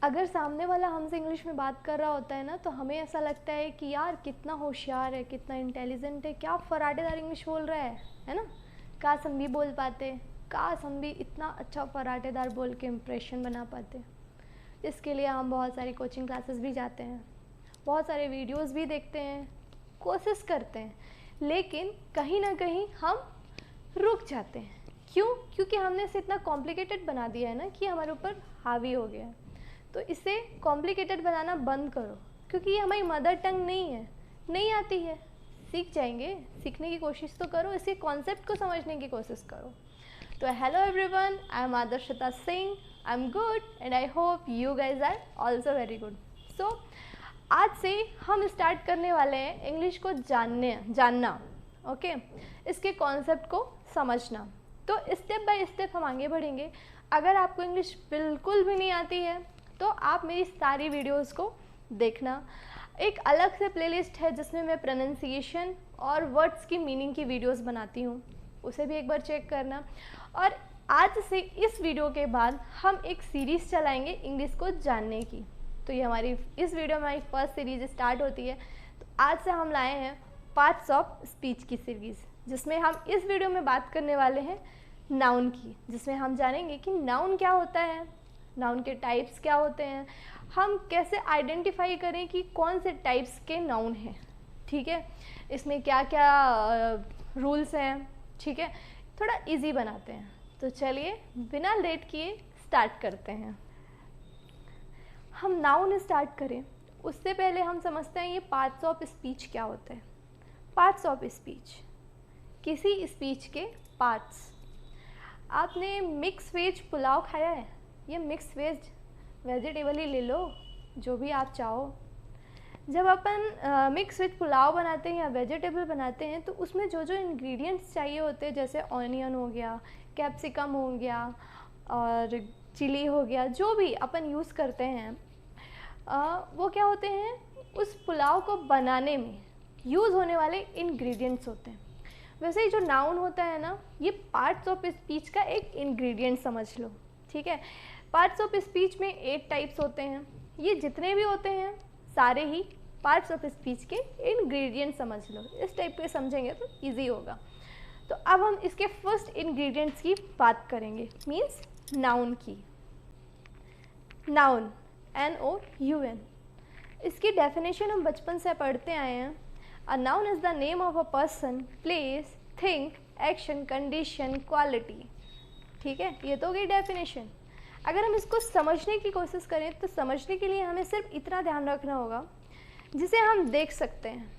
अगर सामने वाला हमसे इंग्लिश में बात कर रहा होता है ना, तो हमें ऐसा लगता है कि यार कितना होशियार है, कितना इंटेलिजेंट है, क्या फराटेदार इंग्लिश बोल रहा है ना। काश हम भी बोल पाते, काश हम भी इतना अच्छा फराटेदार बोल के इम्प्रेशन बना पाते। इसके लिए हम बहुत सारी कोचिंग क्लासेस भी जाते हैं, बहुत सारे वीडियोस भी देखते हैं, कोशिश करते हैं, लेकिन कहीं ना कहीं हम रुक जाते हैं। क्यों? क्योंकि हमने इसे इतना कॉम्प्लिकेटेड बना दिया है ना कि हमारे ऊपर हावी हो गया है। तो इसे कॉम्प्लिकेटेड बनाना बंद करो, क्योंकि ये हमारी मदर टंग नहीं है, नहीं आती है, सीख जाएंगे, सीखने की कोशिश तो करो, इसी कॉन्सेप्ट को समझने की कोशिश करो। तो hello everyone, I am Adarshita Singh, I am good and I hope you guys are also very good. So आज से हम स्टार्ट करने वाले हैं इंग्लिश को जानना, ओके, इसके कॉन्सेप्ट को समझना। तो स्टेप बाय स्टेप हम आगे बढ़ेंगे। अगर आपको इंग्लिश बिल्कुल भी नहीं आती है तो आप मेरी सारी वीडियोस को देखना। एक अलग से प्लेलिस्ट है जिसमें मैं प्रोनाउंसिएशन और वर्ड्स की मीनिंग की वीडियोस बनाती हूँ, उसे भी एक बार चेक करना। और आज से इस वीडियो के बाद हम एक सीरीज़ चलाएंगे इंग्लिश को जानने की। तो ये हमारी इस वीडियो में हमारी फर्स्ट सीरीज़ स्टार्ट होती है। तो आज से हम लाए हैं पार्ट्स ऑफ स्पीच की सीरीज़, जिसमें हम इस वीडियो में बात करने वाले हैं नाउन की, जिसमें हम जानेंगे कि नाउन क्या होता है, नाउन के टाइप्स क्या होते हैं, हम कैसे आइडेंटिफाई करें कि कौन से टाइप्स के नाउन हैं, ठीक है, इसमें क्या क्या रूल्स हैं, ठीक है, थोड़ा इजी बनाते हैं। तो चलिए बिना लेट किए स्टार्ट करते हैं। हम नाउन स्टार्ट करें उससे पहले हम समझते हैं ये पार्ट्स ऑफ स्पीच क्या होता है। पार्ट्स ऑफ स्पीच, किसी स्पीच के पार्ट्स। आपने मिक्स वेज पुलाव खाया है? ये मिक्स वेज वेजिटेबल ही ले लो, जो भी आप चाहो। जब अपन मिक्स वेज पुलाव बनाते हैं या वेजिटेबल बनाते हैं तो उसमें जो जो इंग्रेडिएंट्स चाहिए होते हैं, जैसे ऑनियन हो गया, कैप्सिकम हो गया और चिली हो गया, जो भी अपन यूज़ करते हैं वो क्या होते हैं, उस पुलाव को बनाने में यूज़ होने वाले इंग्रेडिएंट्स होते हैं। वैसे ही जो नाउन होता है ना, ये पार्ट्स ऑफ स्पीच का एक इंग्रेडिएंट समझ लो, ठीक है। पार्ट्स ऑफ स्पीच में 8 टाइप्स होते हैं। ये जितने भी होते हैं सारे ही पार्ट्स ऑफ स्पीच के इंग्रेडिएंट समझ लो। इस टाइप के समझेंगे तो इजी होगा। तो अब हम इसके फर्स्ट इंग्रेडिएंट्स की बात करेंगे, मीन्स नाउन की। नाउन, NOUN, इसकी डेफिनेशन हम बचपन से पढ़ते आए हैं। A noun is the name of a person, place, thing, action, condition, quality, ठीक है, ये तो हो गई डेफिनेशन। अगर हम इसको समझने की कोशिश करें तो समझने के लिए हमें सिर्फ इतना ध्यान रखना होगा, जिसे हम देख सकते हैं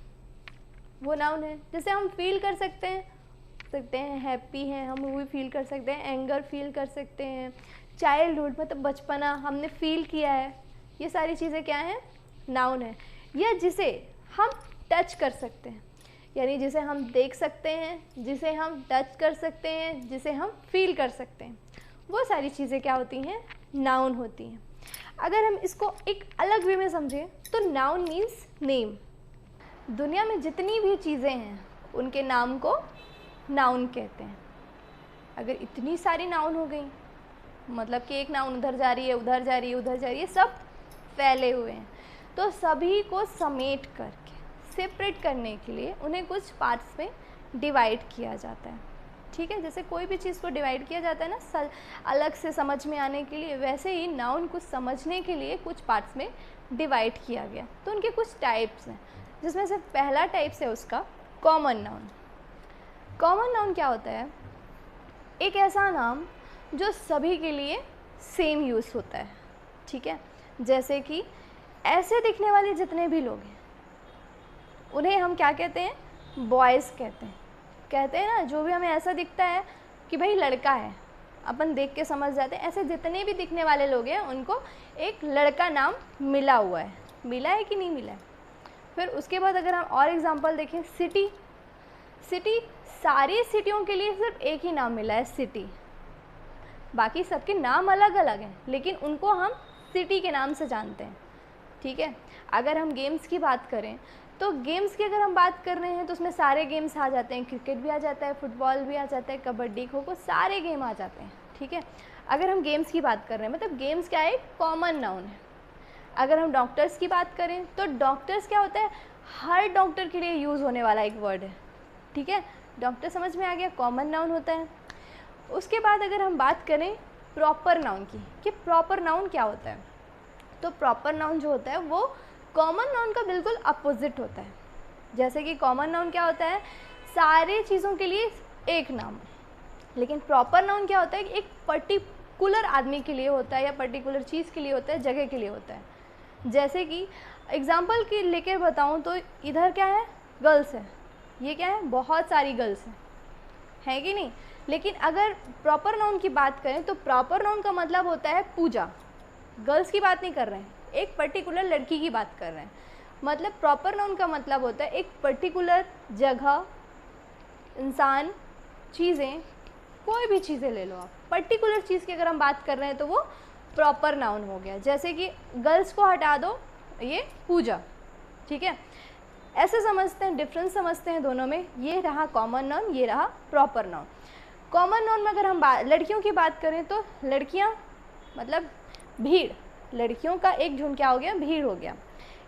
वो नाउन है। जैसे हम फील कर सकते हैं हैप्पी हैं, हम वो भी फील कर सकते हैं, एंगर फील कर सकते हैं, चाइल्डहुड मतलब बचपना हमने फील किया है, ये सारी चीज़ें क्या हैं, नाउन है। या जिसे हम टच कर सकते हैं, यानी जिसे हम देख सकते हैं, जिसे हम टच कर सकते हैं, जिसे हम फील कर सकते हैं, वो सारी चीज़ें क्या होती हैं, नाउन होती हैं। अगर हम इसको एक अलग वे में समझें तो नाउन मीन्स नेम। दुनिया में जितनी भी चीज़ें हैं उनके नाम को नाउन कहते हैं। अगर इतनी सारी नाउन हो गई, मतलब कि एक नाउन उधर जा रही है, उधर जा रही है, उधर जा रही है, सब फैले हुए हैं, तो सभी को समेट करके सेपरेट करने के लिए उन्हें कुछ पार्ट्स में डिवाइड किया जाता है, ठीक है। जैसे कोई भी चीज़ को डिवाइड किया जाता है ना अलग से समझ में आने के लिए, वैसे ही नाउन को समझने के लिए कुछ पार्ट्स में डिवाइड किया गया। तो उनके कुछ टाइप्स हैं, जिसमें से पहला टाइप्स है उसका कॉमन नाउन। कॉमन नाउन क्या होता है, एक ऐसा नाम जो सभी के लिए सेम यूज़ होता है, ठीक है। जैसे कि ऐसे दिखने वाले जितने भी लोग हैं उन्हें हम क्या कहते हैं, बॉयज़ कहते हैं ना। जो भी हमें ऐसा दिखता है कि भाई लड़का है, अपन देख के समझ जाते हैं। ऐसे जितने भी दिखने वाले लोग हैं उनको एक लड़का नाम मिला हुआ है, मिला है कि नहीं मिला है। फिर उसके बाद अगर हम और एग्जांपल देखें, सिटी, सारी सिटियों के लिए सिर्फ एक ही नाम मिला है, सिटी। बाकी सबके नाम अलग अलग हैं, लेकिन उनको हम सिटी के नाम से जानते हैं, ठीक है। अगर हम गेम्स की बात करें तो गेम्स की अगर हम बात कर रहे हैं तो उसमें सारे गेम्स आ जाते हैं, क्रिकेट भी आ जाता है, फुटबॉल भी आ जाता है, कबड्डी, खो खो, सारे गेम आ जाते हैं, ठीक है। अगर हम गेम्स की बात कर रहे हैं, मतलब गेम्स क्या है, कॉमन नाउन है। अगर हम डॉक्टर्स की बात करें तो डॉक्टर्स क्या होता है, हर डॉक्टर के लिए यूज़ होने वाला एक वर्ड है, ठीक है। डॉक्टर समझ में आ गया, कॉमन नाउन होता है। उसके बाद अगर हम बात करें प्रॉपर नाउन की, कि प्रॉपर नाउन क्या होता है, तो प्रॉपर नाउन जो होता है वो कॉमन नाउन का बिल्कुल अपोजिट होता है। जैसे कि कॉमन नाउन क्या होता है, सारे चीज़ों के लिए एक नाम, लेकिन प्रॉपर नाउन क्या होता है, एक पर्टिकुलर आदमी के लिए होता है या पर्टिकुलर चीज़ के लिए होता है, जगह के लिए होता है। जैसे कि एग्जाम्पल की लेके बताऊँ तो इधर क्या है, गर्ल्स है, ये क्या है, बहुत सारी गर्ल्स हैं, है कि नहीं। लेकिन अगर प्रॉपर नाउन की बात करें तो प्रॉपर नाउन का मतलब होता है पूजा। गर्ल्स की बात नहीं कर रहे हैं, एक पर्टिकुलर लड़की की बात कर रहे हैं। मतलब प्रॉपर नाउन का मतलब होता है एक पर्टिकुलर जगह, इंसान, चीज़ें, कोई भी चीज़ें ले लो आप, पर्टिकुलर चीज़ की अगर हम बात कर रहे हैं तो वो प्रॉपर नाउन हो गया। जैसे कि गर्ल्स को हटा दो, ये पूजा, ठीक है। ऐसे समझते हैं, डिफरेंस समझते हैं दोनों में। ये रहा कॉमन नाउन, ये रहा प्रॉपर नाउन। कॉमन नाउन में अगर हम लड़कियों की बात करें तो लड़कियां मतलब भीड़, लड़कियों का एक झुंड क्या हो गया, भीड़ हो गया,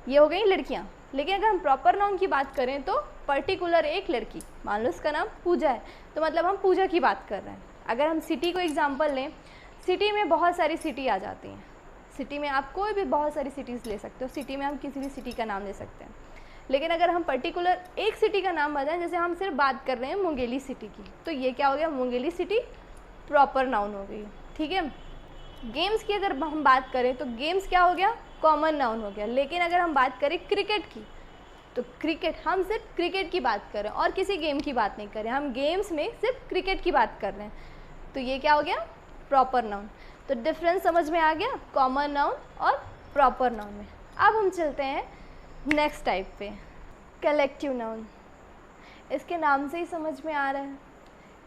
ये हो गई लड़कियां। लेकिन अगर हम प्रॉपर नाउन की बात करें तो पर्टिकुलर एक लड़की, मान लो उसका नाम पूजा है, तो मतलब हम पूजा की बात कर रहे हैं। अगर हम सिटी को एग्जांपल लें, सिटी में बहुत सारी सिटी आ जाती हैं। सिटी में आप कोई भी बहुत सारी सिटीज़ ले सकते हो, सिटी में हम किसी भी सिटी का नाम ले सकते हैं। लेकिन अगर हम पर्टिकुलर एक सिटी का नाम बताएं, जैसे हम सिर्फ बात कर रहे हैं मुंगेली सिटी की, तो ये क्या हो गया, मुंगेली सिटी प्रॉपर नाउन हो गई, ठीक है। गेम्स की अगर हम बात करें तो गेम्स क्या हो गया, कॉमन नाउन हो गया। लेकिन अगर हम बात करें क्रिकेट की, तो क्रिकेट, हम सिर्फ क्रिकेट की बात कर रहे हैं और किसी गेम की बात नहीं कर रहे हैं, हम गेम्स में सिर्फ क्रिकेट की बात कर रहे हैं, तो ये क्या हो गया, प्रॉपर नाउन। तो डिफरेंस समझ में आ गया कॉमन नाउन और प्रॉपर नाउन में। अब हम चलते हैं नेक्स्ट टाइप पे, कलेक्टिव नाउन। इसके नाम से ही समझ में आ रहा है,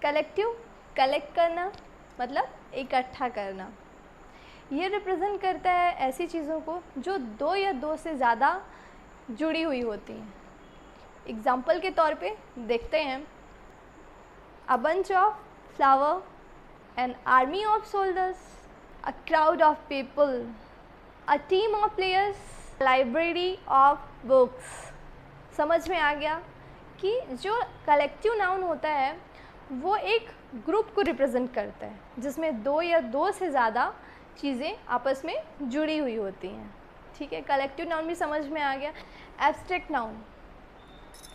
कलेक्टिव, कलेक्ट करना मतलब इकट्ठा करना। ये रिप्रेजेंट करता है ऐसी चीज़ों को जो दो या दो से ज़्यादा जुड़ी हुई होती हैं। एग्जाम्पल के तौर पे देखते हैं, a bunch of flower, an army of soldiers, a crowd of people, a team of players, library of books. समझ में आ गया कि जो कलेक्टिव नाउन होता है वो एक ग्रुप को रिप्रेजेंट करता है जिसमें दो या दो से ज़्यादा चीज़ें आपस में जुड़ी हुई होती हैं, ठीक है। कलेक्टिव नाउन भी समझ में आ गया। एब्स्ट्रैक्ट नाउन,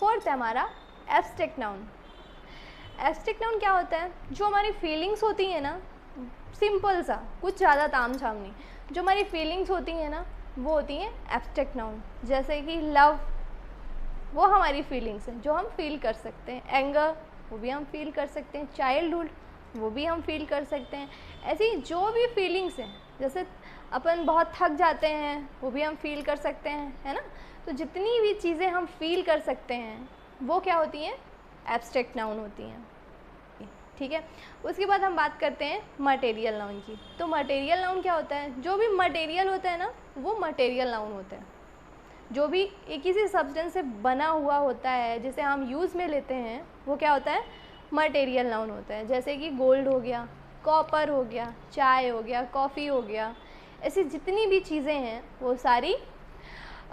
फोर्थ है हमारा एब्स्ट्रैक्ट नाउन। एब्स्ट्रैक्ट नाउन क्या होता है, जो हमारी फीलिंग्स होती हैं ना, सिंपल सा, कुछ ज़्यादा ताम झाम नहीं, जो हमारी फीलिंग्स होती हैं ना वो होती हैं एब्स्ट्रैक्ट नाउन। जैसे कि लव, वो हमारी फीलिंग्स हैं जो हम फील कर सकते हैं। एंगर, वो भी हम फील कर सकते हैं। चाइल्डहुड, वो भी हम फील कर सकते हैं। ऐसी जो भी फीलिंग्स हैं, जैसे अपन बहुत थक जाते हैं, वो भी हम फील कर सकते हैं, है ना। तो जितनी भी चीज़ें हम फील कर सकते हैं वो क्या होती हैं, एब्स्ट्रैक्ट नाउन होती हैं, ठीक है। उसके बाद हम बात करते हैं मटेरियल नाउन की। तो मटेरियल नाउन क्या होता है, जो भी मटेरियल होता है ना वो मटेरियल नाउन होता है। जो भी एक किसी सब्सटेंस से बना हुआ होता है जिसे हम यूज़ में लेते हैं वो क्या होता है, मटेरियल नाउन होता है। जैसे कि गोल्ड हो गया, कॉपर हो गया, चाय हो गया, कॉफ़ी हो गया, ऐसी जितनी भी चीज़ें हैं वो सारी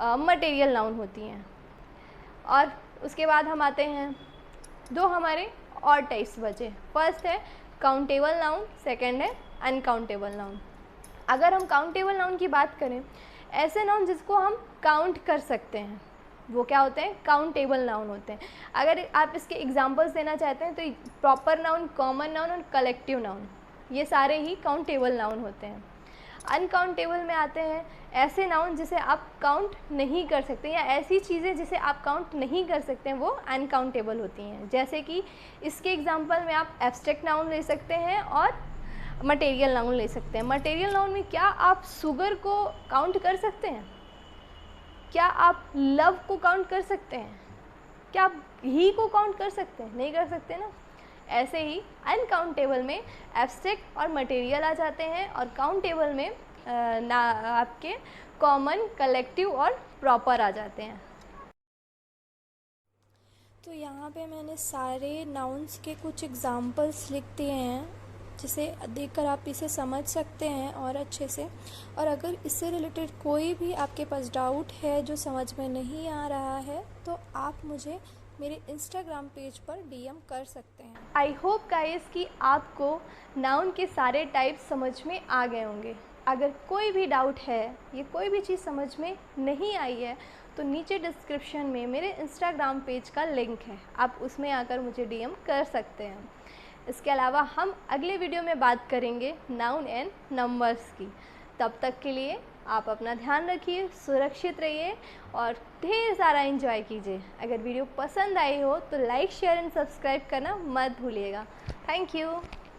मटेरियल नाउन होती हैं। और उसके बाद हम आते हैं, दो हमारे और टाइप्स बचे। फर्स्ट है काउंटेबल नाउन, सेकंड है अनकाउंटेबल नाउन। अगर हम काउंटेबल नाउन की बात करें, ऐसे नाउन जिसको हम काउंट कर सकते हैं वो क्या होते हैं, काउंटेबल नाउन होते हैं। अगर आप इसके एग्जांपल्स देना चाहते हैं तो प्रॉपर नाउन, कॉमन नाउन और कलेक्टिव नाउन, ये सारे ही काउंटेबल नाउन होते हैं। अनकाउंटेबल में आते हैं ऐसे नाउन जिसे आप काउंट नहीं कर सकते, या ऐसी चीज़ें जिसे आप काउंट नहीं कर सकते हैं वो अनकाउंटेबल होती हैं। जैसे कि इसके एग्जांपल में आप एब्स्ट्रैक्ट नाउन ले सकते हैं और मटेरियल नाउन ले सकते हैं। मटेरियल नाउन में क्या आप शुगर को काउंट कर सकते हैं, क्या आप लव को काउंट कर सकते हैं, क्या आप ही को काउंट कर सकते हैं, नहीं कर सकते ना। ऐसे ही अनकाउंटेबल में एब्स्ट्रैक्ट और मटेरियल आ जाते हैं और काउंटेबल में आपके कॉमन, कलेक्टिव और प्रॉपर आ जाते हैं। तो यहाँ पे मैंने सारे नाउन्स के कुछ एग्जाम्पल्स लिख दिए हैं जिसे देखकर आप इसे समझ सकते हैं और अच्छे से। और अगर इससे रिलेटेड कोई भी आपके पास डाउट है जो समझ में नहीं आ रहा है तो आप मुझे मेरे इंस्टाग्राम पेज पर डीएम कर सकते हैं। आई होप गाइस कि आपको नाउन के सारे टाइप्स समझ में आ गए होंगे। अगर कोई भी डाउट है, ये कोई भी चीज़ समझ में नहीं आई है, तो नीचे डिस्क्रिप्शन में मेरे इंस्टाग्राम पेज का लिंक है, आप उसमें आकर मुझे डीएम कर सकते हैं। इसके अलावा हम अगले वीडियो में बात करेंगे नाउन एंड नंबर्स की। तब तक के लिए आप अपना ध्यान रखिए, सुरक्षित रहिए और ढेर सारा एंजॉय कीजिए। अगर वीडियो पसंद आई हो तो लाइक, शेयर एंड सब्सक्राइब करना मत भूलिएगा। Thank you.